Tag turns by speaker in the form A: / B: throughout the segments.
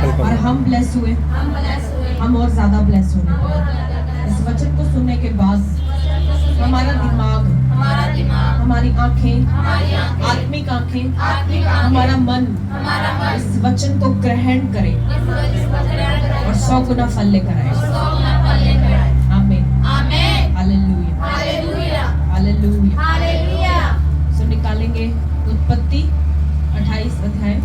A: और हम ब्लेस हुए, हम और ज्यादा ब्लेस होने। इस वचन को सुनने के बाद हमारा दिमाग, हमारी आंखें, आत्मिक आंखें, हमारा मन इस वचन को ग्रहण करे और 100 गुना फल लेकर आए। आमीन, हालेलुया, हालेलुया। सो निकालेंगे उत्पत्ति 28 अध्याय।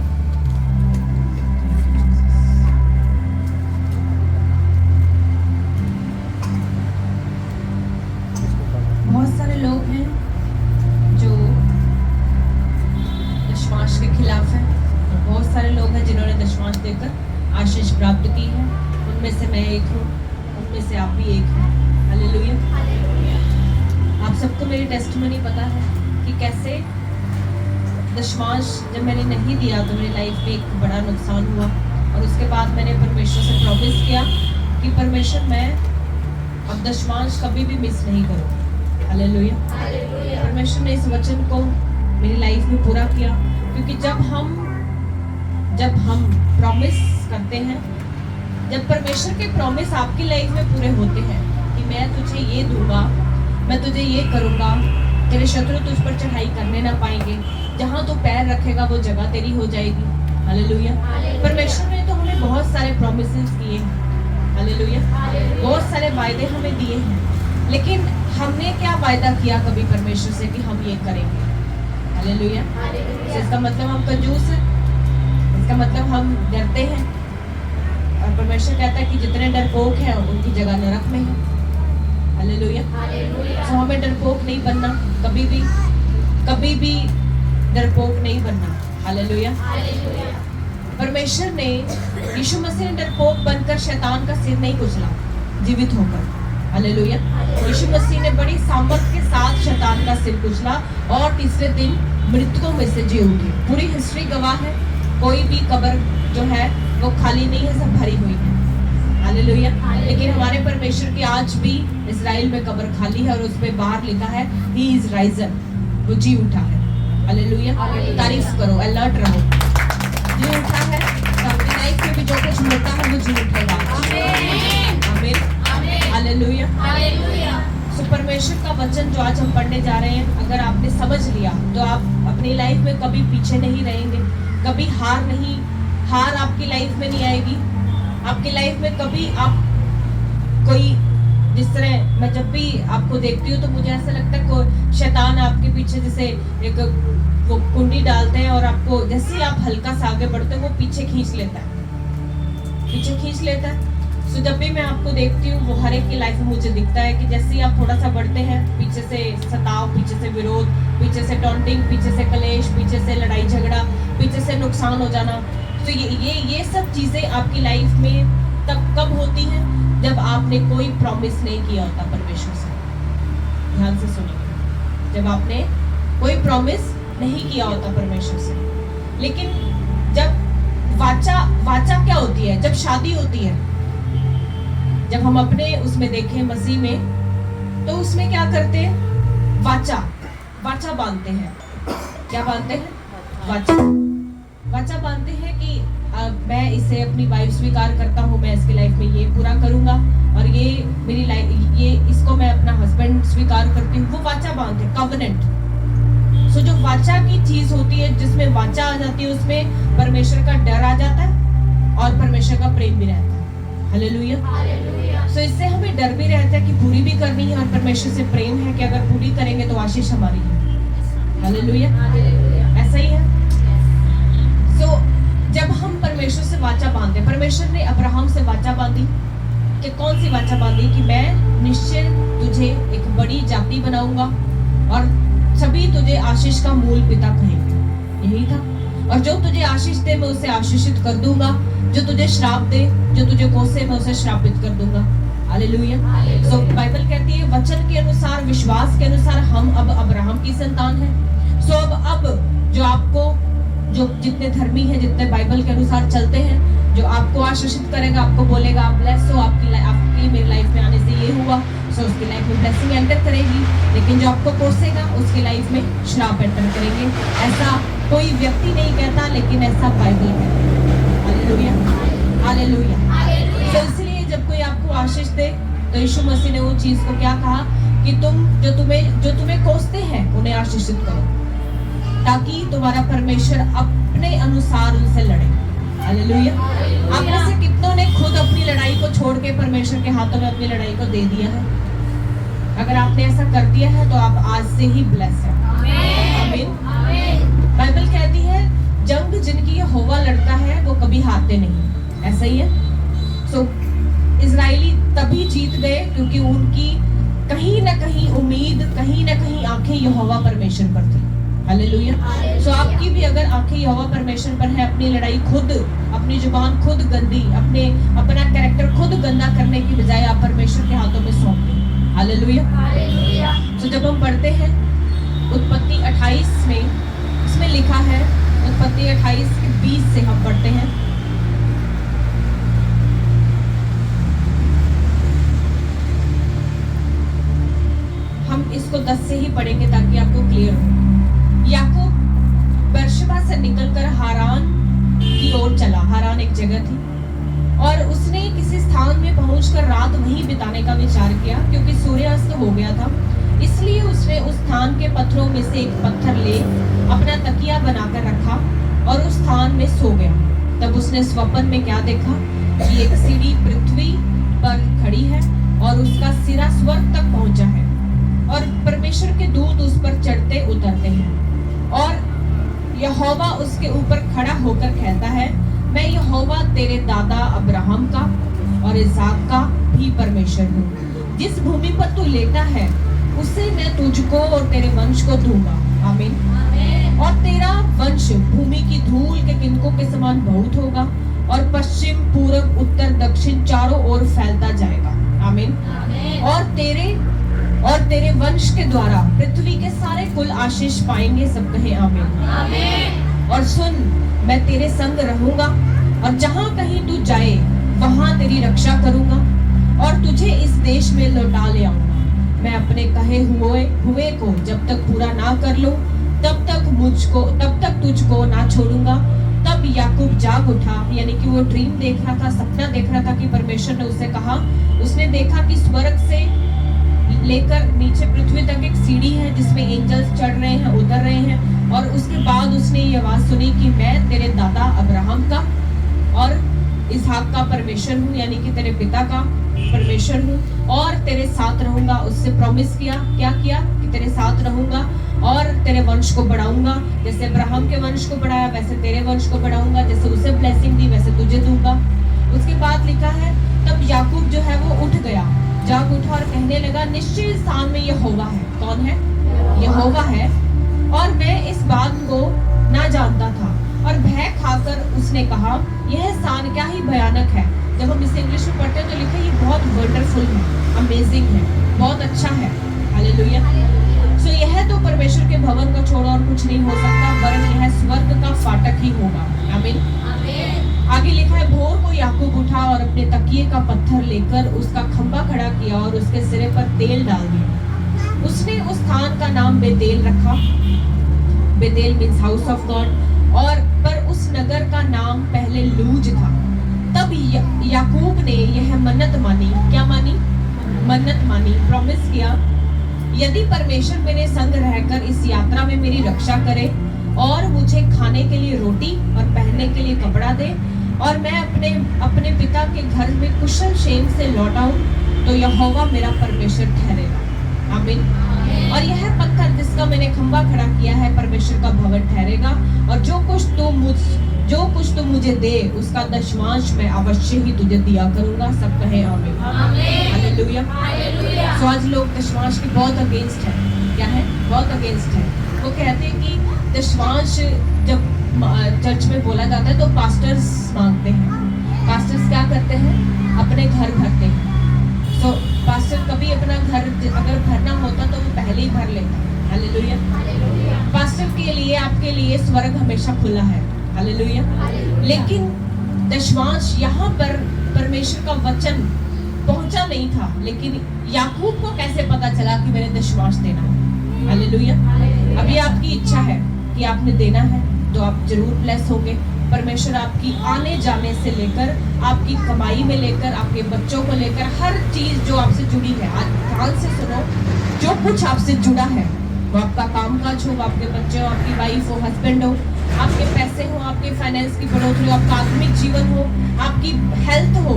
A: बहुत सारे लोग हैं जो दशमांश के खिलाफ हैं और बहुत सारे लोग हैं जिन्होंने दशमांश देकर आशीष प्राप्त की है। उनमें से मैं एक हूँ, उनमें से आप भी एक हैं। हालेलुया। आप सबको मेरी टेस्टिमनी पता है कि कैसे दशमांश जब मैंने नहीं दिया तो मेरी लाइफ में एक बड़ा नुकसान हुआ और उसके बाद मैंने परमेश्वर से प्रॉमिस किया कि परमेश्वर मैं अब दशमांश कभी भी मिस नहीं करूँ। हालेलुया। परमेश्वर ने इस वचन को मेरी लाइफ में पूरा किया, क्योंकि जब हम प्रॉमिस करते हैं, जब परमेश्वर के प्रॉमिस आपकी लाइफ में पूरे होते हैं कि मैं तुझे ये दूंगा, मैं तुझे ये करूंगा, तेरे शत्रु तुझ पर चढ़ाई करने ना पाएंगे, जहां तू पैर रखेगा वो जगह तेरी हो जाएगी। हालेलुया। परमेश्वर ने तो हमें बहुत सारे प्रॉमिसेस किए हैं। हालेलुया। बहुत सारे वायदे हमें दिए हैं, लेकिन हमने क्या वायदा किया कभी परमेश्वर से कि हम ये करेंगे? हालेलुया। इसका मतलब हम कंजूस हैं, इसका मतलब हम डरते हैं। और परमेश्वर कहता है कि जितने डरपोक हैं उनकी जगह नरक में है। हालेलुया। तो हमें डरपोक नहीं बनना, कभी भी डरपोक नहीं बनना। हालेलुया। परमेश्वर ने यीशु मसीह ने डरपोक बनकर शैतान का सिर नहीं कुचला, जीवित होकर। हालेलुया। यीशु मसीह ने बड़ी सामर्थ के साथ शैतान का सिर कुचला और तीसरे दिन मृतकों में से जी उठे। पूरी हिस्ट्री गवाह है, कोई भी कब्र जो है वो खाली नहीं है, सब भरी हुई है। हालेलुया। लेकिन हमारे परमेश्वर की आज भी इजराइल में कब्र खाली है और उसमें बाहर लिखा है ही इज राइजन, वो जी उठा है। हालेलुया। तारीफ करो, अलर्ट रहो। जी उठा है तो अपनी लाइफ में भी जो कुछ मिलता है वो जी उठेगा। आमीन, हालेलुया। सो परमेश्वर का वचन जो आज हम पढ़ने जा रहे हैं, अगर आपने समझ लिया तो आप अपनी लाइफ में कभी पीछे नहीं रहेंगे, कभी हार आपकी लाइफ में नहीं आएगी। आपकी लाइफ में कभी आप कोई, जिस तरह मैं जब भी आपको देखती हूँ तो मुझे ऐसा लगता है कोई शैतान आपके पीछे जैसे एक वो कुंडी डालते हैं और आपको जैसे ही आप हल्का सा आगे बढ़ते हो वो पीछे खींच लेता है। सो जब भी मैं आपको देखती हूँ वो हर एक की लाइफ में मुझे दिखता है कि जैसे ही आप थोड़ा सा बढ़ते हैं, पीछे से सताव, पीछे से विरोध, पीछे से टॉन्टिंग, पीछे से कलेश, पीछे से लड़ाई झगड़ा, पीछे से नुकसान हो जाना। तो ये सब चीजें आपकी लाइफ में तब कब होती हैं जब आपने कोई प्रॉमिस नहीं किया होता परमेश्वर से। ध्यान से सुनिए, जब आपने कोई प्रॉमिस नहीं किया होता परमेश्वर से। लेकिन जब वाचा क्या होती है? जब शादी होती है, जब हम अपने उसमें देखें मसीह में, तो उसमें क्या करते हैं? वाचा बांधते हैं। क्या बांधते हैं? वाचा बांधते हैं कि मैं इसे अपनी वाइफ स्वीकार करता हूँ, मैं इसकी लाइफ में ये पूरा करूंगा और ये मेरी लाइफ, ये इसको मैं अपना हस्बैंड स्वीकार करती हूँ। वो वाचा बांधते हैं, कॉवेनेंट। सो जो वाचा की चीज होती है, जिसमें वाचा आ जाती है, उसमें परमेश्वर का डर आ जाता है और परमेश्वर का प्रेम भी रहता है। हालेलुया। सो इससे हमें डर भी रहता है कि पूरी भी करनी है और परमेश्वर से प्रेम है कि अगर पूरी करेंगे तो आशीष हमारी है। हालेलुया। ऐसा ही है। सो जब हम परमेश्वर से वाचा बांधते, परमेश्वर ने अब्राहम से वाचा बांधी कि कौन सी वाचा बांधी? कि मैं निश्चय तुझे एक बड़ी जाति बनाऊंगा और सभी तुझे आशीष का मूल पिता कहेंगे। यही था। और जो तुझे आशीष दे मैं उसे आशीषित कर दूंगा, जो तुझे श्राप दे, जो तुझे कोसे मैं उसे श्रापित कर दूंगा। हालेलुया। सो बाइबल कहती है वचन के अनुसार, विश्वास के अनुसार हम अब अब्राहम की संतान हैं। सो अब जो आपको, जो जितने धर्मी हैं, जितने बाइबल के अनुसार चलते हैं, जो आपको आशीषित करेगा, आपको बोलेगा आप ब्लेस हो, आपकी मेरी लाइफ में आने से ये हुआ, सो उसकी लाइफ में ब्लेसिंग एंटर करेगी। लेकिन जो आपको कोसेगा उसकी लाइफ में श्राप एंटर करेंगे। ऐसा कोई व्यक्ति नहीं कहता, लेकिन ऐसा बाइबल कहता है। हालेलुया। हालेलुया। तो इसलिए जब कोई आपको आशीष दे तो यीशु मसीह ने वो चीज को क्या कहा कि तुम जो तुम्हें कोसते हैं उन्हें आशीषित करो, ताकि तुम्हारा परमेश्वर अपने अनुसार उनसे लड़े। हालेलुया। आप में से कितनों ने खुद अपनी लड़ाई को छोड़ के परमेश्वर के हाथों में अपनी लड़ाई को दे दिया है? अगर आपने ऐसा कर दिया है तो आप आज से ही ब्लेस हैं। आमीन। बाइबल कहती है जंग जिनकी यहोवा लड़ता है वो कभी हारते नहीं। ऐसा ही है। इजराइली तभी जीत गए क्योंकि उनकी कहीं ना कहीं उम्मीद, कहीं ना कहीं आंखें यहोवा परमेश्वर पर थी। हालेलुया। आपकी भी अगर आंखें यहोवा परमेश्वर पर है, अपनी लड़ाई खुद, अपनी जुबान खुद गंदी, अपना कैरेक्टर खुद गंदा करने की बजाय आप परमेश्वर के हाथों में सौंप दें। हालेलुया। जब हम पढ़ते हैं उत्पत्ति 28 में, इसमें लिखा है, उत्पत्ति 28 के 20 से हम पढ़ते हैं। हम इसको 10 से ही पढ़ेंगे ताकि आपको क्लियर हो। याकूब बेरशेबा से निकलकर हारान की ओर चला। हारान एक जगह थी और उसने किसी स्थान में पहुंचकर रात वहीं बिताने का विचार किया, क्योंकि सूर्यास्त हो गया था। इसलिए उसने उस स्थान के पत्थरों में से एक पत्थर ले अपना तकिया बनाकर रखा और उस स्थान में सो गया। तब उसने स्वप्न में क्या देखा कि एक सीढ़ी पृथ्वी पर खड़ी है और उसका सिरा स्वर्ग तक पहुंचा है और परमेश्वर के दूत उस पर चढ़ते उतरते हैं और यहोवा उसके ऊपर खड़ा होकर कहता है, मैं यहोवा तेरे दादा अब्राहम का और इसहाक का भी परमेश्वर हूँ। जिस भूमि पर तू लेटा है उसे मैं तुझको और तेरे वंश को दूंगा। आमीन। और तेरा वंश भूमि की धूल के किनकों के समान बहुत होगा और पश्चिम, पूर्व, उत्तर, दक्षिण चारों ओर फैलता जाएगा। आमीन। और तेरे वंश के द्वारा पृथ्वी के सारे कुल आशीष पाएंगे। सब कहे आमीन। और सुन, मैं तेरे संग रहूंगा और जहां कहीं तू जाए वहां तेरी रक्षा करूंगा और तुझे इस देश में लौटा ले आऊंगा। मैं अपने कहे हुए को जब तक पूरा ना कर लूं तब तक तुझको ना छोड़ूंगा। तब याकूब जाग उठा, यानी कि वो ड्रीम देख रहा था, सपना देख रहा था कि परमेश्वर ने उसे कहा। उसने देखा कि स्वर्ग से लेकर नीचे पृथ्वी तक एक सीढ़ी है जिसमें एंजल्स चढ़ रहे हैं, उतर रहे हैं। और उसके बाद उसने ये आवाज सुनी कि मैं तेरे दादा अब्राहम का और इसहाक का परमेश्वर हूँ, यानी कि तेरे पिता का परमेश्वर हूँ और तेरे साथ रहूंगा। उससे प्रॉमिस किया, क्या किया कि तेरे साथ रहूंगा और तेरे वंश को बढ़ाऊंगा। जैसे अब्राहम के वंश को बढ़ाया वैसे तेरे वंश को बढ़ाऊंगा, जैसे उसे ब्लेसिंग दी वैसे तुझे दूंगा। उसके बाद लिखा है, तब याकूब जो है वो उठ गया, जाग उठा और कहने लगा, निश्चय स्थान में यहोवा है। कौन है? यहोवा है और मैं इस बात को ना जानता था। और भय खाकर उसने कहा, यह स्थान क्या ही भयानक है। जब हम इसे इंग्लिश में पढ़ते हैं तो लिखा है ये बहुत वंडरफुल है, अमेजिंग है, बहुत अच्छा है। हालेलुया। सो यह तो परमेश्वर के भवन को छोड़ा और कुछ नहीं हो सकता, वरन यह स्वर्ग का फाटक ही होगा। आमीन। आगे लिखा है, भोर को याकूब उठा और अपने तकिए का पत्थर लेकर उसका खंबा खड़ा किया और उसके सिरे पर तेल डाल दिया। उसने उस स्थान का नाम बेतेल रखा। Bethel means house of God. और पर उस नगर का नाम पहले लूज था। तब याकूब ने यह मन्नत मानी। क्या मानी? मन्नत मानी, प्रॉमिस किया, यदि परमेश्वर मेरे संग रहकर इस यात्रा में मेरी रक्षा करे और मुझे खाने के लिए रोटी और पहनने के लिए कपड़ा दे और मैं अपने पिता के घर में कुशल क्षेम से लौट आऊं, तो यहोवा मेरा परमेश्वर ठहरेगा। आमीन। और यह पत्थर जिसका मैंने खंबा खड़ा किया है परमेश्वर का भवन ठहरेगा और जो कुछ तुम मुझे दे उसका दशमांश मैं अवश्य ही तुझे दिया करूंगा। सब कहे आमीन। हालेलुया। सो आज लोग दशमांश की बहुत अगेंस्ट है। क्या है? बहुत अगेंस्ट है। वो कहते हैं कि दशमांश जब चर्च में बोला जाता है तो पास्टर्स मांगते हैं। पास्टर्स क्या करते हैं? अपने घर भरते हैं। तो पास्टर कभी अपना घर अगर भरना होता तो वो पहले ही भर लेता। हालेलुया। पास्टर के लिए, आपके लिए स्वर्ग हमेशा खुला है। हालेलुया। लेकिन दशमांश यहाँ पर परमेश्वर का वचन पहुंचा नहीं था, लेकिन याकूब को कैसे पता चला कि मैंने दशमांश देना है? हालेलुया। अभी आपकी इच्छा है कि आपने देना है तो आप जरूर ब्लेस होंगे। परमेश्वर आपकी आने जाने से लेकर, आपकी कमाई में लेकर, आपके बच्चों को लेकर, हर चीज जो आपसे जुड़ी है, आज ध्यान से सुनो, जो कुछ आपसे जुड़ा है, वो आपका कामकाज हो, आपके बच्चे हो, आपकी वाइफ हो, हस्बैंड हो, आपके पैसे हो, आपके फाइनेंस की बढ़ोतरी हो, आपका आत्मिक जीवन हो, आपकी हेल्थ हो,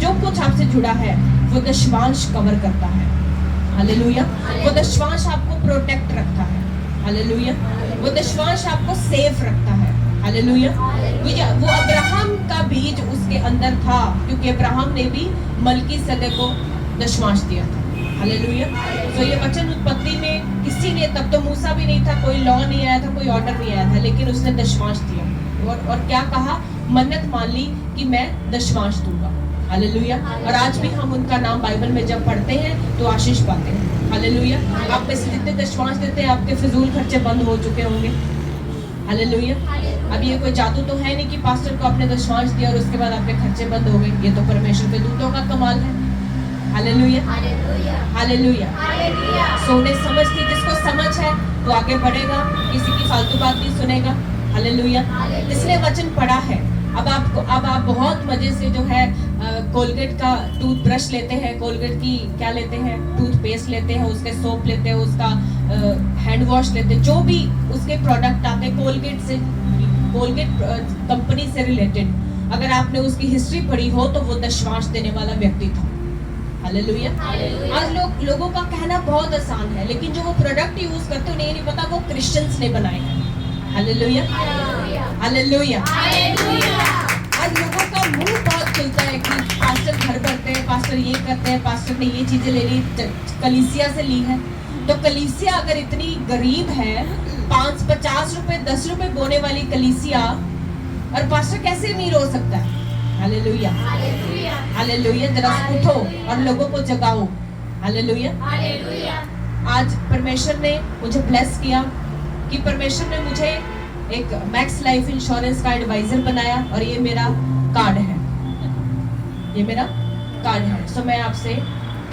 A: जो कुछ आपसे जुड़ा है वो दशमांश कवर करता है। हालेलुया। वो दशमांश आपको प्रोटेक्ट रखता है। हालेलुया। वो दशमांश आपको सेफ रखता है। हालेलुया। वो अब्राहम का बीज उसके अंदर था, क्योंकि अब्राहम ने भी मलकीसदक को दशमांश दिया था। हालेलुया। तो ये वचन उत्पत्ति में किसी ने, तब तो मूसा भी नहीं था, कोई लॉ नहीं आया था, कोई ऑर्डर नहीं आया था, लेकिन उसने दशमांश दिया और क्या कहा, मन्नत मान ली कि मैं दशमांश दूंगा। हालेलुया। और आज भी हम उनका नाम बाइबल में जब पढ़ते हैं तो आशीष पाते हैं। हालेलुया। आप में से जितने दशमांश देते हैं, आपके फिजूल खर्चे बंद हो चुके होंगे। हालेलुया। अब ये कोई जादू तो है नहीं कि पास्टर को आपने दशमांश दिया और उसके बाद आपके खर्चे बंद हो गए। ये तो परमेश्वर के दूतों का कमाल है। हालेलुया। हालेलुया। सोने समझ थी, जिसको समझ है वो आगे बढ़ेगा, किसी की फालतू बात नहीं सुनेगा। हालेलुया। इसने वचन पढ़ा है। अब आप बहुत मजे से जो है कोलगेट का टूथब्रश लेते हैं, कोलगेट की क्या लेते हैं, टूथपेस्ट लेते हैं, उसके सोप लेते हैं, उसका हैंड वॉश लेते हैं, जो भी उसके प्रोडक्ट आते हैं कोलगेट कंपनी से रिलेटेड, अगर आपने उसकी हिस्ट्री पढ़ी हो तो वो दशमांश देने वाला व्यक्ति था। हालेलुया। आज लोगों का कहना बहुत आसान है, लेकिन जो वो प्रोडक्ट यूज करते उन्हें नहीं पता वो क्रिश्चियंस ने बनाए हैं। हालेलुया। हालेलुया। आज लोगों का मुंह बहुत खुलता है कि पास्टर घर करते हैं, पास्टर ये करते हैं, पास्टर ने ये चीजें ले ली, कलीसिया से ली है। तो कलीसिया अगर इतनी गरीब है, 50 रुपए 10 रुपए बोने वाली कलीसिया, और पास्टर कैसे अमीर हो सकता है? हालेलुया। हालेलुया। जरा उठो और लोगों को जगाओ। हालेलुया। आज परमेश्वर ने मुझे ब्लेस किया कि परमेश्वर ने मुझे एक मैक्स लाइफ इंश्योरेंस का एडवाइजर बनाया, और ये मेरा कार्ड है, ये मेरा कार्ड है। सो मैं आपसे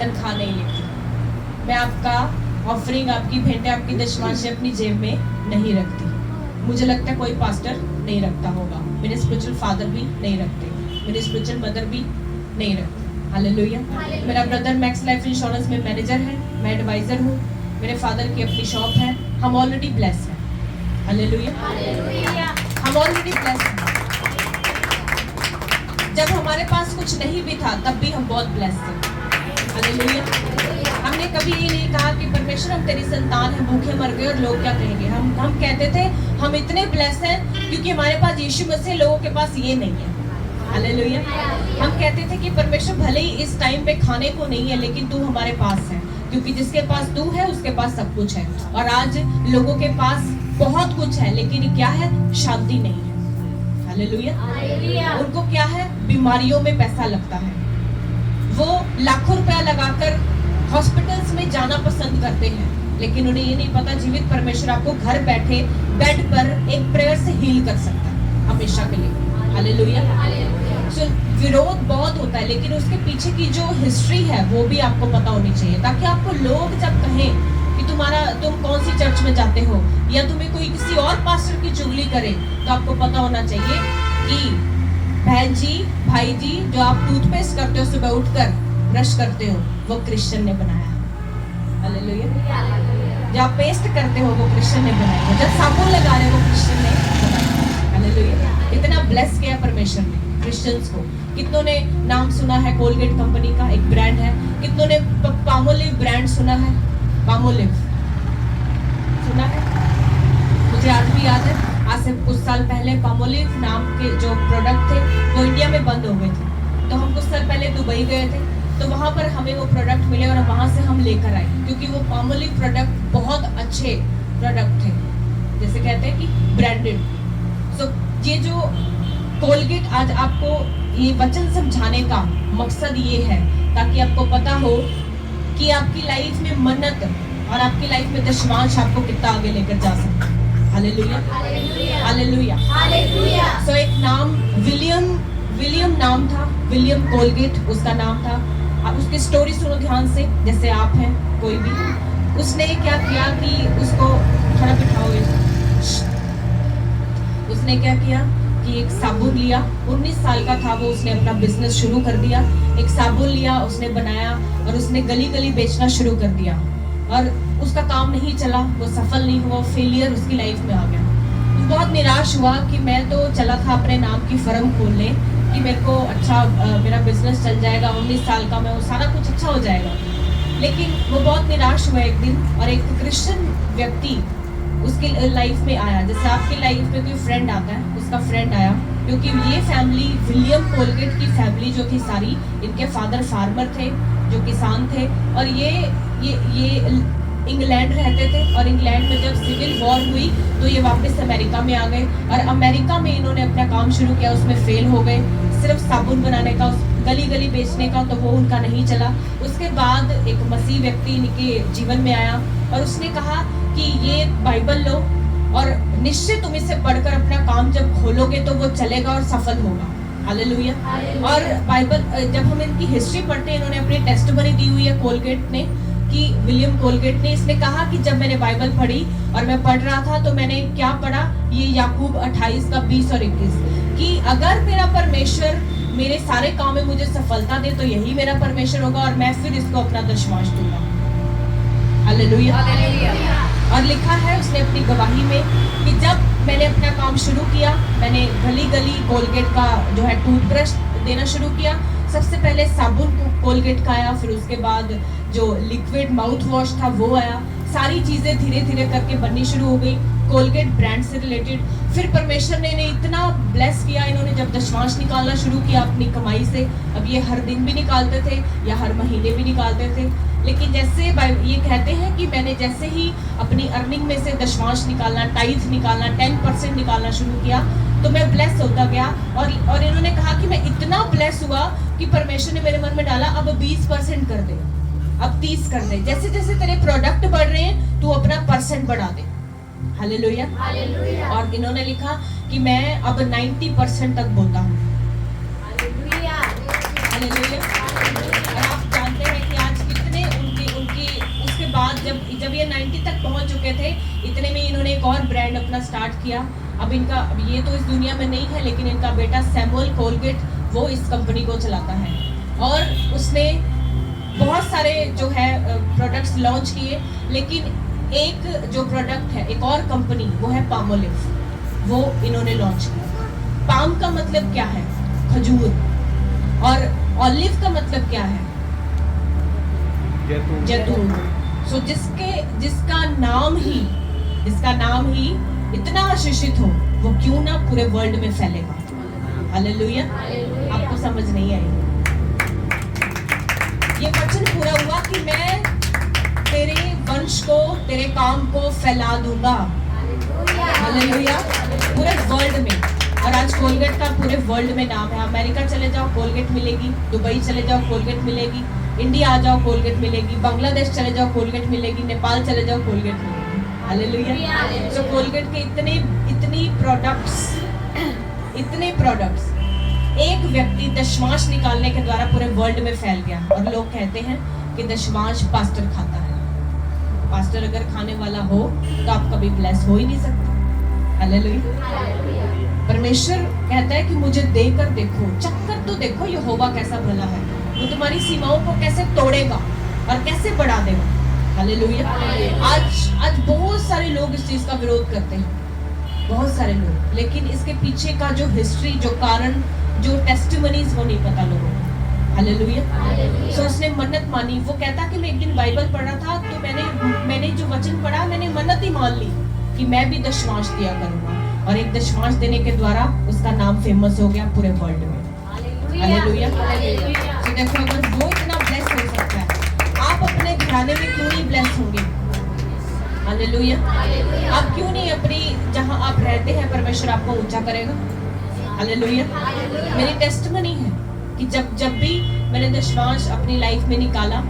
A: तनख्वाह नहीं लेती, मैं आपका ऑफरिंग, आपकी भेंटें, आपकी दशमांश अपनी जेब में नहीं रखती। मुझे लगता है कोई पास्टर नहीं रखता होगा, मेरे स्पिरिचुअल फादर भी नहीं रखते, मेरे स्पिरिचुअल मदर भी नहीं रखते। हालेलुया। मेरा ब्रदर मैक्स लाइफ इंश्योरेंस में मैनेजर है, मैं एडवाइजर हूँ, मेरे फादर की अपनी शॉप है। हम ऑलरेडी ब्लेस हैं। हालेलुया। हम ऑलरेडी ब्लेस हैं। जब हमारे पास कुछ नहीं भी था तब भी हम बहुत ब्लेस थे। हालेलुया। हमने कभी ये नहीं कहा कि परमेश्वर हम तेरी संतान है, भूखे मर गए और लोग क्या कहेंगे। हम कहते थे हम इतने ब्लेस हैं क्योंकि हमारे पास यीशु मसीह, लोगों के पास ये नहीं है। हालेलुया। हम कहते थे कि परमेश्वर भले ही इस टाइम पे खाने को नहीं है, लेकिन तू हमारे पास है, क्योंकि जिसके पास तू है उसके पास सब कुछ है। और आज लोगों के पास बहुत कुछ है, लेकिन क्या है, शांति नहीं है। हालेलुया। उनको क्या है, बीमारियों में पैसा लगता है, वो लाखों रुपया लगाकर हॉस्पिटल्स में जाना पसंद करते हैं, लेकिन उन्हें ये नहीं पता जीवित परमेश्वर आपको घर बैठे बेड पर एक प्रेयर से हील कर सकता है हमेशा के लिए। हालेलुया। सो विरोध बहुत होता है, लेकिन उसके पीछे की जो हिस्ट्री है वो भी आपको पता होनी चाहिए, ताकि आपको लोग जब कहें कि तुम कौन सी चर्च में जाते हो, या तुम्हें कोई किसी और पास्टर की चुगली करे, तो आपको पता होना चाहिए कि बहन जी, भाई जी, जो आप टूथपेस्ट करते हो सुबह उठकर ब्रश करते हो, वो क्रिश्चियन ने बनाया। हालेलुया। जो आप पेस्ट करते हो वो क्रिश्चियन ने बनाया, जब साबुन लगा रहे हो वो क्रिश्चियन ने बनाया। हालेलुया। इतना ब्लेस किया परमेश्वर ने क्रिश्चियंस को। कितनों ने नाम सुना है कोलगेट कंपनी का, एक ब्रांड है। कितनों ने पामोलिव ब्रांड सुना है? पामोलिव सुना है? मुझे आज भी याद है, आज से कुछ साल पहले पामोलिव नाम के जो प्रोडक्ट थे वो इंडिया में बंद हो गए थे। तो हम कुछ साल पहले दुबई गए थे, तो वहाँ पर हमें वो प्रोडक्ट मिले और वहाँ से हम लेकर आए, क्योंकि वो पामोलिव प्रोडक्ट बहुत अच्छे प्रोडक्ट थे, जैसे कहते हैं कि ब्रांडेड। सो ये जो कोलगेट, आज आपको ये वचन समझाने का मकसद ये है ताकि आपको पता हो कि आपकी लाइफ में मन्नत और आपकी लाइफ में दशमांश आपको कितना आगे लेकर जा सकता है। हालेलुया। हालेलुया। हालेलुया। सो एक नाम विलियम नाम था, विलियम कोलगेट उसका नाम था। आप उसकी स्टोरी सुनो ध्यान से, जैसे आप हैं कोई भी। उसने क्या किया कि उसको थोड़ा बिठाओ, उसने क्या किया कि एक साबुन लिया, 19 साल का था वो, उसने अपना बिजनेस शुरू कर दिया। एक साबुन लिया, उसने बनाया और उसने गली गली बेचना शुरू कर दिया और उसका काम नहीं चला, वो सफल नहीं हुआ, फेलियर उसकी लाइफ में आ गया। तो बहुत निराश हुआ कि मैं तो चला था अपने नाम की फर्म खोलने कि मेरे को अच्छा मेरा बिजनेस चल जाएगा, 19 साल का मैं, वो सारा कुछ अच्छा हो जाएगा। लेकिन वो बहुत निराश हुआ एक दिन और एक क्रिश्चियन व्यक्ति उसकी लाइफ में आया। जैसे आपकी लाइफ में कोई फ्रेंड आता है, उसका फ्रेंड आया, क्योंकि ये फैमिली विलियम कोलगेट की फैमिली जो थी सारी, इनके फादर फार्मर थे जो किसान थे और ये इंग्लैंड रहते थे और इंग्लैंड में जब सिविल वॉर हुई तो ये वापस अमेरिका में आ गए और अमेरिका में इन्होंने अपना काम शुरू किया, उसमें फेल हो गए। सिर्फ साबुन बनाने का, गली गली बेचने का, तो वो उनका नहीं चला। उसके बाद एक मसीह व्यक्ति इनके जीवन में आया और उसने कहा कि ये बाइबल लो और निश्चय तुम इसे पढ़कर अपना काम जब खोलोगे तो वो चलेगा और सफल होगा। हालेलुया। और बाइबल जब हम इनकी हिस्ट्री पढ़ते हैं, इन्होंने अपनी टेस्टिमनी दी हुई है कोलगेट ने, कि विलियम कोलगेट ने, इसने कहा कि जब मैंने बाइबल पढ़ी और मैं पढ़ रहा था तो मैंने क्या पढ़ा, ये याकूब 28 का 20 और 21, कि अगर मेरा परमेश्वर मेरे सारे काम में मुझे सफलता दे तो यही मेरा परमेश्वर होगा और मैं फिर इसको अपना दशमांश दूंगा। हालेलुया। और लिखा है उसने अपनी गवाही में कि जब मैंने अपना काम शुरू किया, मैंने गली गली कोलगेट का जो है टूथब्रश देना शुरू किया। सबसे पहले साबुन कोलगेट का आया, फिर उसके बाद जो लिक्विड माउथ वॉश था वो आया। सारी चीजें धीरे धीरे करके बननी शुरू हो गई कोलगेट ब्रांड से रिलेटेड। फिर परमेश्वर ने इन्हें इतना ब्लेस किया, इन्होंने जब दशमांश निकालना शुरू किया अपनी कमाई से, अब ये हर दिन भी निकालते थे या हर महीने भी निकालते थे। लेकिन जैसे ये कहते हैं कि मैंने जैसे ही अपनी अर्निंग में से दशमांश निकालना, टाइथ निकालना, 10% निकालना शुरू किया तो मैं ब्लेस होता गया। और इन्होंने कहा कि मैं इतना ब्लेस हुआ कि परमेश्वर ने मेरे मन में डाला अब 20% कर दे, अब 30 कर दे, जैसे जैसे तेरे प्रोडक्ट बढ़ रहे हैं तू अपना परसेंट बढ़ा दे। हालेलुया। और इन्होंने लिखा कि मैं अब 90% तक बोलता हूँ। हालेलुया। और आप जानते हैं कि आज कितने उनकी उसके बाद जब ये 90 तक पहुंच चुके थे, इतने में इन्होंने एक और ब्रांड अपना स्टार्ट किया। अब ये तो इस दुनिया में नहीं है, लेकिन इनका बेटा सैमुअल कोलगेट वो इस कंपनी को चलाता है और उसने बहुत सारे जो है प्रोडक्ट्स लॉन्च किए। लेकिन एक जो प्रोडक्ट है, एक और कंपनी, वो है पामोलिव, वो इन्होंने लॉन्च किया। पाम का मतलब क्या है? खजूर। और ऑलिव का मतलब क्या है? जैतून। सो जिसका नाम ही इतना आशीषित हो, वो क्यों ना पूरे वर्ल्ड में फैलेगा। हालेलुया। आपको समझ नहीं आई? ये वचन पूरा हुआ कि मैं तेरे वंश को, तेरे काम को फैला दूंगा। हालेलुया। पूरे वर्ल्ड में। और आज कोलगेट का पूरे वर्ल्ड में नाम है। अमेरिका चले जाओ कोलगेट मिलेगी, दुबई चले जाओ कोलगेट मिलेगी, इंडिया आ जाओ कोलगेट मिलेगी, बांग्लादेश चले जाओ कोलगेट मिलेगी, नेपाल चले जाओ कोलगेट मिलेगी। हालेलुया। तो कोलगेट के इतने प्रोडक्ट्स एक व्यक्ति दशमांश निकालने के द्वारा पूरे वर्ल्ड में फैल गया। और लोग कहते हैं कि दशमांश पास्टर खाता है। पास्टर अगर खाने वाला हो तो आप कभी ब्लेस हो ही नहीं सकते। हालेलुया। परमेश्वर कहता है कि मुझे देकर देखो, चक्कर तो देखो यहोवा कैसा भला है, वो तुम्हारी सीमाओं को कैसे तोड़ेगा और कैसे बढ़ा देगा। हालेलुया। आज बहुत सारे लोग इस चीज का विरोध करते हैं, बहुत सारे लोग, लेकिन इसके पीछे का जो हिस्ट्री, जो कारण, जो टेस्टिमनीज, वो नहीं पता लोगों को। हालेलुया। सो उसने मन्नत मानी। वो कहता कि मैं एक दिन बाइबल पढ़ रहा था तो मैंने जो वचन पढ़ा, मैंने मन्नत ही मान ली कि मैं भी दशमांश दिया करूंगा। और एक दशमांश देने के द्वारा उसका नाम फेमस हो गया पूरे वर्ल्ड में। हालेलुया। तो देखो, अगर वो इतना ब्लेस हो सकता है, आप अपने घराने में क्यों नहीं ब्लेस होंगे? हालेलुया। आप क्यों नहीं अपनी जहां आप रहते हैं, परमेश्वर आपको ऊंचा करेगा। हालेलुया। मेरी टेस्टिमनी है कि जब भी मैंने दशमांश अपनी लाइफ में निकाला,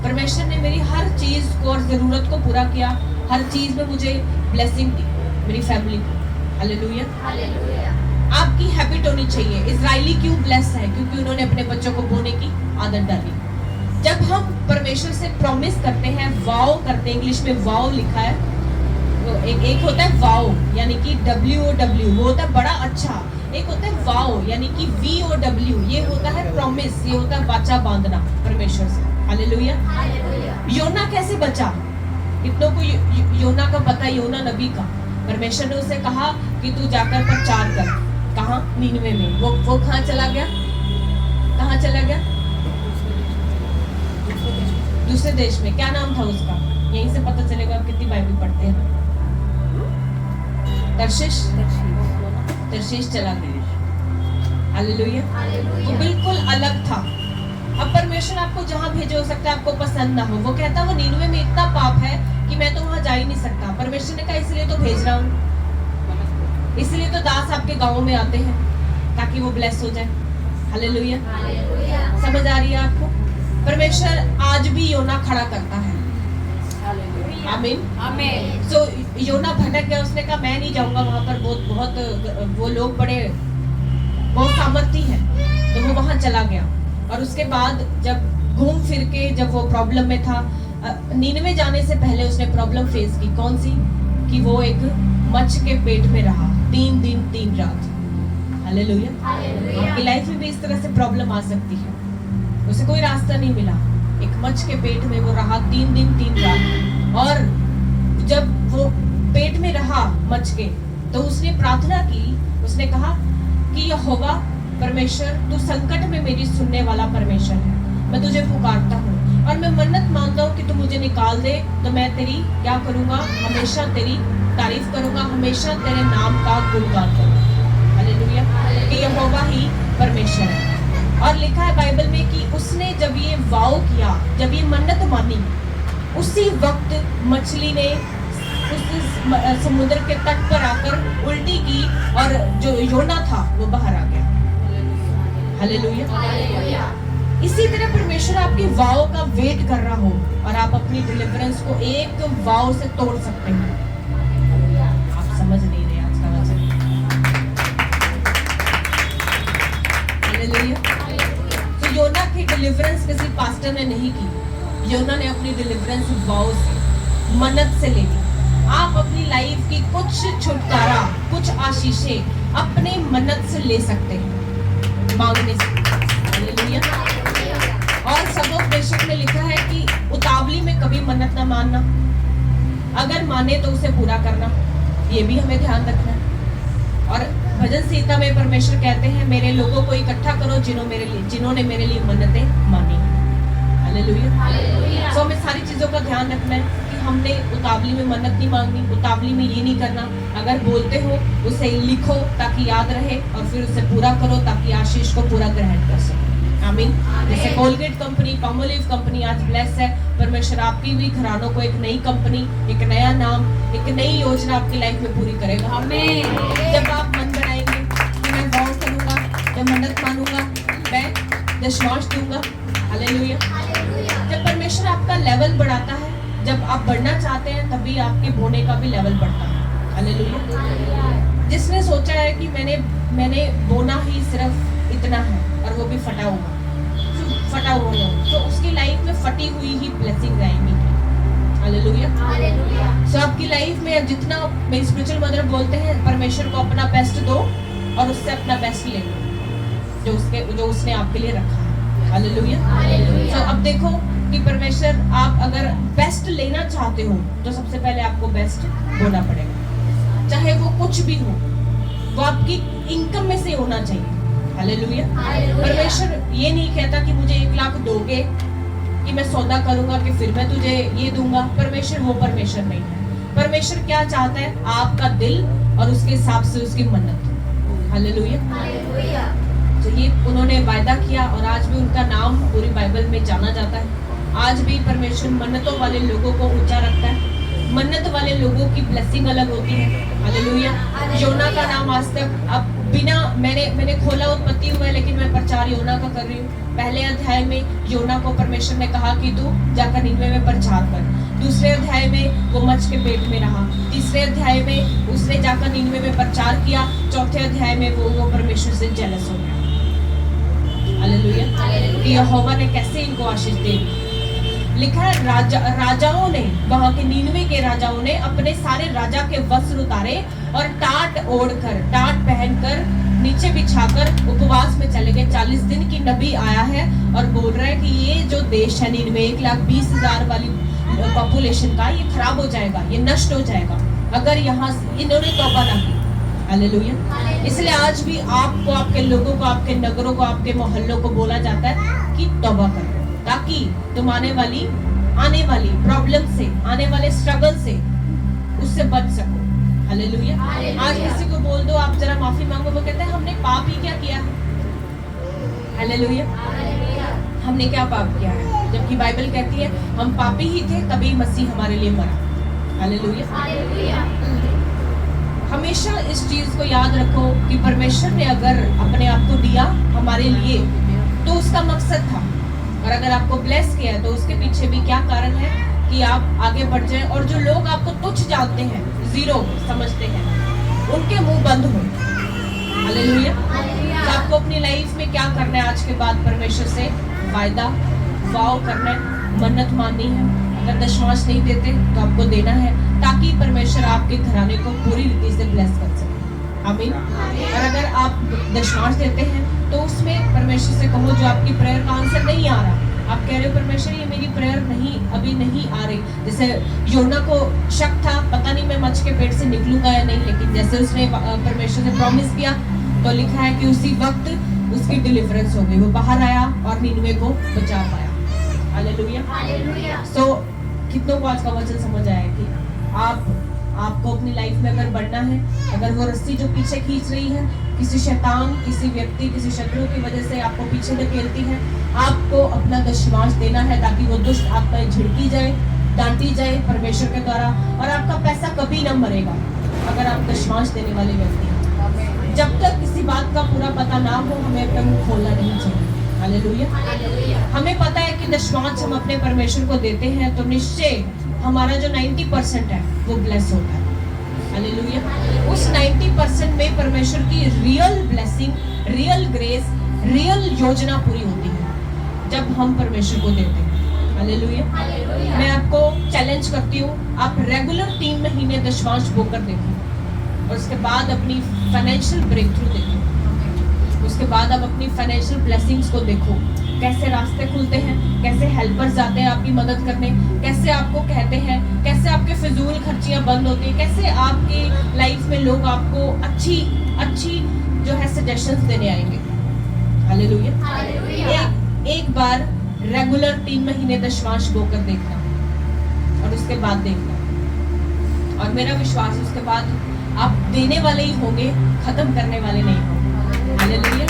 A: परमेश्वर ने मेरी हर चीज को और जरूरत को पूरा किया। हर चीज में मुझे ब्लेसिंग दी, मेरी फैमिली को। हालेलुया। आपकी हैबिट होनी चाहिए। इजराइली क्यों ब्लेस है? क्योंकि उन्होंने अपने बच्चों को बोने की आदत डाली। जब हम परमेश्वर से प्रॉमिस करते हैं, वाव करते हैं, इंग्लिश में वाव लिखा है, तो एक होता है वाव, यानी कि WOW, वो होता है बड़ा अच्छा, एक होता है वाओ, यानी कि VOW, ये होता है प्रॉमिस, ये होता है वाचा बांधना परमेश्वर से। हालेलुया। योना कैसे बचा? कितनों को योना का पता? योना नबी का, परमेश्वर ने उसे कहा कि तू जाकर प्रचार कर। कहाँ? नीनवे में। वो कहाँ चला गया? कहाँ चला गया? दूसरे देश में। क्या नाम था उसका? यहीं से पता चलेगा आप कितनी बाइबल पढ़ते हैं। तर्शीश चला गया। हालेलुया। वो बिल्कुल अलग था। अब परमेश्वर आपको जहां भेजे, हो सकता है आपको पसंद ना हो। वो कहता वो नीनवे में इतना पाप है कि मैं तो वहां जा ही नहीं सकता। परमेश्वर ने कहा इसलिए तो भेज रहा हूँ, इसलिए तो दास आपके गांव में आते हैं ताकि वो ब्लेस हो जाए। हालेलुया। समझ आ रही है आपको? परमेश्वर आज भी योना खड़ा करता है। आमीन आमीन। सो योना भटक गया, उसने कहा मैं नहीं जाऊंगा वहां पर, बहुत वो लोग बहुत सामर्थी है, तो वो वहां चला गया। और उसके बाद जब घूम फिर के जब वो प्रॉब्लम में था, नीनवे जाने से पहले उसने प्रॉब्लम फेस की। कौन सी? कि वो एक मच्छ के पेट में रहा 3 दिन 3 रात। हालेलुया। आपकी लाइफ में भी इस तरह से प्रॉब्लम आ सकती है। उसे कोई रास्ता नहीं मिला, एक मच्छ के पेट में वो रहा 3 दिन 3 रात। और जब वो पेट में रहा मच्छ के, तो उसने प्रार्थना की। उसने कहा कि यहोवा परमेश्वर, तू संकट में मेरी सुनने वाला परमेश्वर है, मैं तुझे पुकारता हूँ और मैं मन्नत मांगता हूँ कि तू मुझे निकाल दे, तो मैं तेरी क्या करूँगा? हमेशा तेरी तारीफ करूँगा, हमेशा तेरे नाम का गुणगान करूँगा। हालेलुया। कि यहोवा ही परमेश्वर है। और लिखा है बाइबल में कि उसने जब ये वाव किया, जब ये मन्नत मानी, उसी वक्त मछली ने उस समुद्र के तट पर आकर उल्टी की और जो योना था वो बाहर आ गया। हालेलुया। इसी तरह परमेश्वर आपकी वाव का वेट कर रहा हो और आप अपनी डिलीवरेंस को एक वाव से तोड़ सकते हैं। आप समझ नहीं रहे आज का वचन। हालेलुया। तो योना की डिलीवरेंस किसी पास्टर ने नहीं की, योना ने अपनी डिलीवरेंस वाव से, मन्नत से ले ली। आप अपनी लाइफ की कुछ छुटकारा, कुछ आशीषें अपने मन्नत से ले सकते हैं, मांगने से। हालेलुया। और सबोपदेशक में लिखा है कि उतावली में कभी मन्नत ना मानना, अगर माने तो उसे पूरा करना, ये भी हमें ध्यान रखना है। और भजन संहिता में परमेश्वर कहते हैं मेरे लोगों को इकट्ठा करो जिन्होंने मेरे लिए मन्नतें मानी। हालेलुया। सो हमें सारी चीजों का ध्यान रखना है कि हमने उतावली में मन्नत नहीं मांगनी, उतावली में ये नहीं करना। अगर बोलते हो उसे लिखो ताकि याद रहे और फिर उसे पूरा करो ताकि आशीष को पूरा ग्रहण कर सको। आमीन। जैसे कोलगेट कंपनी, पामोलिव कंपनी आज ब्लेस है, परमेश्वर आपकी भी घरानों को एक नई कंपनी, एक नया नाम, एक नई योजना आपकी लाइफ में पूरी करेगा। आमीन। जब आप मन बनाएंगे कि मैं वाव करूंगा, मैं मन्नत मानूंगा, मैं दशमांश दूंगा। हालेलुया। जब परमेश्वर आपका लेवल बढ़ाता है, जब आप बढ़ना चाहते हैं, तभी आपके बोने का भी लेवल बढ़ता है। हालेलुया। जिसने सोचा है कि मैंने बोना ही सिर्फ इतना है और वो भी फटा हुआ तो उसकी लाइफ में फटी हुई ही ब्लेसिंग आएंगी। हालेलुया। सो आपकी लाइफ में जितना मेरी स्पिरिचुअल मदर बोलते हैं, परमेश्वर को अपना बेस्ट दो और उससे अपना बेस्ट ले लो जो उसने आपके लिए रखा है। हालेलुया। सो अब देखो कि परमेश्वर, आप अगर बेस्ट लेना चाहते हो तो सबसे पहले आपको बेस्ट बोलना पड़ेगा, चाहे वो कुछ भी हो, वो आपकी इनकम में से होना चाहिए। हालेलुया। परमेश्वर ये नहीं कहता कि मुझे 1 लाख दोगे कि मैं सौदा करूंगा कि फिर मैं तुझे ये दूंगा। परमेश्वर वो परमेश्वर नहीं है। परमेश्वर क्या चाहता है? आपका दिल और उसके हिसाब से उसकी मन्नत। हालेलुया। तो ये उन्होंने वायदा किया और आज भी उनका नाम पूरी बाइबल में जाना जाता है। आज भी परमेश्वर मन्नतों वाले लोगों को ऊंचा रखता है। मन्नत वाले लोगों की ब्लेसिंग अलग होती है। हालेलुया। योना का नाम आज तक, अब बिना मैंने खोला उत्पत्ति हुआ है, लेकिन मैं प्रचार योना का कर रही हूँ। पहले अध्याय में योना को परमेश्वर ने कहा कि तू जाकर नीनवे में प्रचार कर। दूसरे अध्याय में वो मच्छ के पेट में रहा। तीसरे अध्याय में उसने जाकर नीनवे में प्रचार किया। चौथे अध्याय में वो परमेश्वर से जेलस हो गया। हालेलुया। कि यहोवा ने कैसे इनको आशीष दे। लिखा है राजाओं ने, वहां के नीनवे के राजाओं ने अपने सारे राजा के वस्त्र उतारे और टाट ओढ़कर, टाट पहनकर नीचे बिछाकर उपवास में चले गए। 40 दिन की नबी आया है और बोल रहा है कि ये जो देश है निनवे 1,20,000 वाली पॉपुलेशन का, ये खराब हो जाएगा, ये नष्ट हो जाएगा अगर यहाँ इन्होंने तौबा ना की। हालेलुया। इसलिए आज भी आपको, आपके लोगों को, आपके नगरों को, आपके मोहल्लों को बोला जाता है कि तौबा करो, ताकि तुम आने वाली प्रॉब्लम से, आने वाले स्ट्रगल से, उससे बच सको। हालेलुया। आज किसी को बोल दो आप जरा माफी मांगो, वो कहते हैं हमने पाप ही क्या किया है। हालेलुया। हमने क्या पाप किया है? जबकि बाइबल कहती है हम पापी ही थे, तभी मसीह हमारे लिए मरा। हालेलुया। हमेशा इस चीज को याद रखो कि परमेश्वर ने अगर अपने आप को दिया हमारे लिए तो उसका मकसद था, और अगर आपको ब्लेस किया है तो उसके पीछे भी क्या कारण है कि आप आगे बढ़ जाएं, और जो लोग आपको तुच्छ जानते हैं, जीरो समझते हैं, उनके मुंह बंद हो। हालेलुया। तो आपको अपनी लाइफ में क्या करना है? आज के बाद परमेश्वर से वायदा वाव करना है, मन्नत माननी है। अगर दशमांश नहीं देते तो आपको देना है, ताकि परमेश्वर आपके घराने को पूरी रीति से ब्लेस कर सके। आमीन। और अगर आप दशमांश देते हैं तो उसमें परमेश्वर से कहो जो आपकी प्रेयर का आंसर नहीं आ रहा, आप कह रहे हो परमेश्वर ये मेरी प्रेयर अभी नहीं आ रही। जैसे योना को शक था, पता नहीं मैं मच्छ के पेट से निकलूंगा या नहीं, लेकिन जैसे उसने परमेश्वर से प्रॉमिस किया तो लिखा है कि उसी वक्त उसकी डिलीवरेंस हो गई, वो बाहर आया और निनवे को बचा पाया। हालेलुया। सो कितनों को आज का वचन समझ आया कि आपको अपनी लाइफ में अगर बढ़ना है, अगर वो रस्सी जो पीछे खींच रही है, किसी शैतान, किसी व्यक्ति, किसी शत्रु की वजह से आपको पीछे धकेलती है, आपको अपना दशमांश देना है, ताकि वो दुष्ट आप पर झिड़की जाए, डांटी जाए परमेश्वर के द्वारा, और आपका पैसा कभी ना मरेगा अगर आप दशमांश देने वाले व्यक्ति हैं। जब तक किसी बात का पूरा पता ना हो, हमें अपना मुंह खोलना नहीं चाहिए। हालेलुया। हमें पता है कि दशमांश हम अपने परमेश्वर को देते हैं तो निश्चय हमारा जो 90% है वो ब्लेस होता है। हालेलुया। उस 90% में परमेश्वर की real blessing, real grace, real योजना पूरी होती है जब हम परमेश्वर को देते हैं। हालेलुया। मैं आपको चैलेंज करती हूँ, आप रेगुलर 3 महीने दशमांश बोकर देखो, और उसके बाद अपनी फाइनेंशियल ब्रेक थ्रू देखो। उसके बाद आप अपनी फाइनेंशियल ब्लेसिंग्स को देखो, कैसे रास्ते खुलते हैं, कैसे हेल्पर्स आते हैं आपकी मदद करने, कैसे आपको कहते हैं, कैसे आपके फिजूल खर्चियां बंद होती हैं, कैसे आपकी लाइफ में लोग आपको अच्छी जो है सजेशंस देने आएंगे। हालेलुया। एक बार रेगुलर 3 महीने दशमांश बोकर देखना, और उसके बाद देखना, और मेरा विश्वास है उसके बाद आप देने वाले ही होंगे, खत्म करने वाले नहीं होंगे। हालेलुया।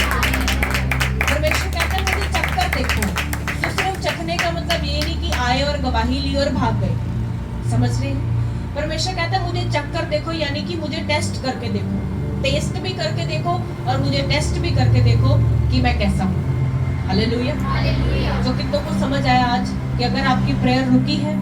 A: परमेश्वर कहता है मुझे चक्कर देखो। तो सिर्फ चखने का मतलब ये नहीं कि आए और गवाही ली और भाग गए, समझ रहे हैं? परमेश्वर कहता है मुझे चक्कर देखो, यानी कि मुझे टेस्ट करके देखो, टेस्ट भी करके देखो और मुझे टेस्ट भी करके देखो कि मैं कैसा हूँ। हालेलुया। तो कितनों को समझ आया आज कि अगर आपकी प्रेयर रुकी है,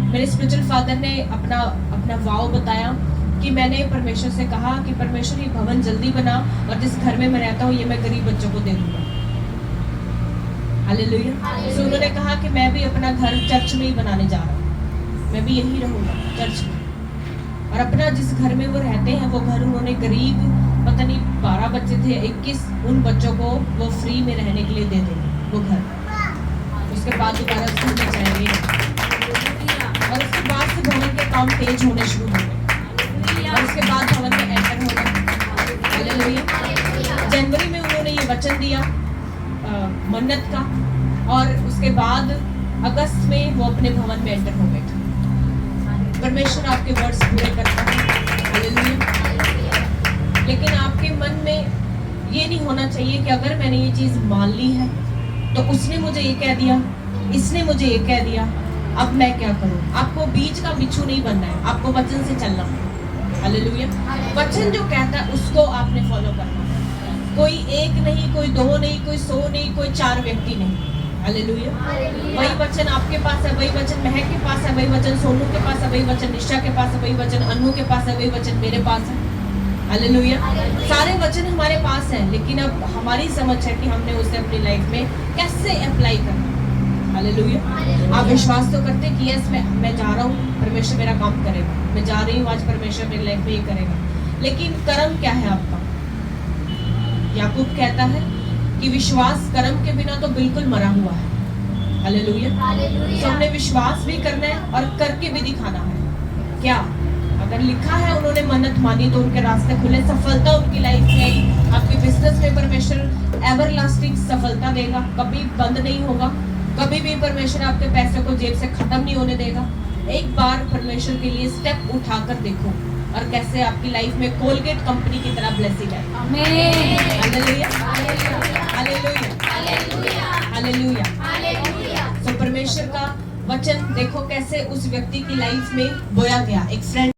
A: मेरे स्पिरिचुअल फादर ने अपना वाव बताया कि मैंने परमेश्वर से कहा कि परमेश्वर ये भवन जल्दी बना, और जिस घर में मैं रहता हूँ ये मैं गरीब बच्चों को दे दूंगा। हालेलुया। तो उन्होंने कहा कि मैं भी अपना घर चर्च में ही बनाने जा रहा हूँ, मैं भी यही रहूंगा चर्च में, और अपना जिस घर में वो रहते हैं वो घर उन्होंने गरीब, पता नहीं 12 बच्चे थे, 21 उन बच्चों को वो फ्री में रहने के लिए दे देंगे वो घर। उसके बाद दोबारा स्कूल में जाएंगे, और उसके बाद से भवन के काम तेज होने शुरू हो गए, और उसके बाद भवन में एंटर होना। हालेलुया। जनवरी में उन्होंने ये वचन दिया मन्नत का, और उसके बाद अगस्त में वो अपने भवन में एंटर हो गए थे। परमेश्वर आपके वर्ड्स पूरे करता है। हालेलुया। लेकिन आपके मन में ये नहीं होना चाहिए कि अगर मैंने ये चीज मान ली है तो उसने मुझे ये कह दिया, इसने मुझे ये कह दिया, अब मैं क्या करूं? आपको बीच का बिच्छू नहीं बनना है, आपको वचन से चलना है। हालेलुया। वचन जो कहता है उसको आपने फॉलो करना है। कोई एक नहीं, कोई 2 नहीं, कोई 100 नहीं, कोई 4 व्यक्ति नहीं। हालेलुया। वही वचन आपके पास है, वही वचन महक के पास है, वही वचन सोनू के पास है, वही वचन निशा के पास है, वही वचन अनु के पास है, वही वचन मेरे पास है। हालेलुया। सारे वचन हमारे पास हैं, लेकिन अब हमारी समझ है कि हमने उसे अपनी लाइफ में कैसे अप्लाई करना। हालेलुया। आप विश्वास तो करते कि यस मैं जा रहा हूँ, परमेश्वर मेरा काम करेगा, मैं जा रही हूँ आज, परमेश्वर मेरी लाइफ में ये करेगा, लेकिन कर्म क्या है आपका? याकूब कहता है कि विश्वास कर्म के बिना तो बिल्कुल मरा हुआ है। हालेलुया। तो हमने विश्वास भी करना है और करके भी दिखाना है। क्या अगर लिखा है उन्होंने मन्नत मानी तो उनके रास्ते खुले, सफलता उनकी लाइफ में आई। आपके बिजनेस में परमेश्वर एवरलास्टिंग सफलता देगा, कभी बंद नहीं होगा। कभी भी परमेश्वर आपके पैसे को जेब से खत्म नहीं होने देगा। एक बार परमेश्वर के लिए स्टेप उठाकर देखो और कैसे आपकी लाइफ में कोलगेट कंपनी की तरह ब्लेसिंग है। आमीन। Hallelujah, hallelujah, hallelujah, hallelujah. तो परमेश्वर का वचन देखो कैसे उस व्यक्ति की लाइफ में बोया गया। एक फ्रेंड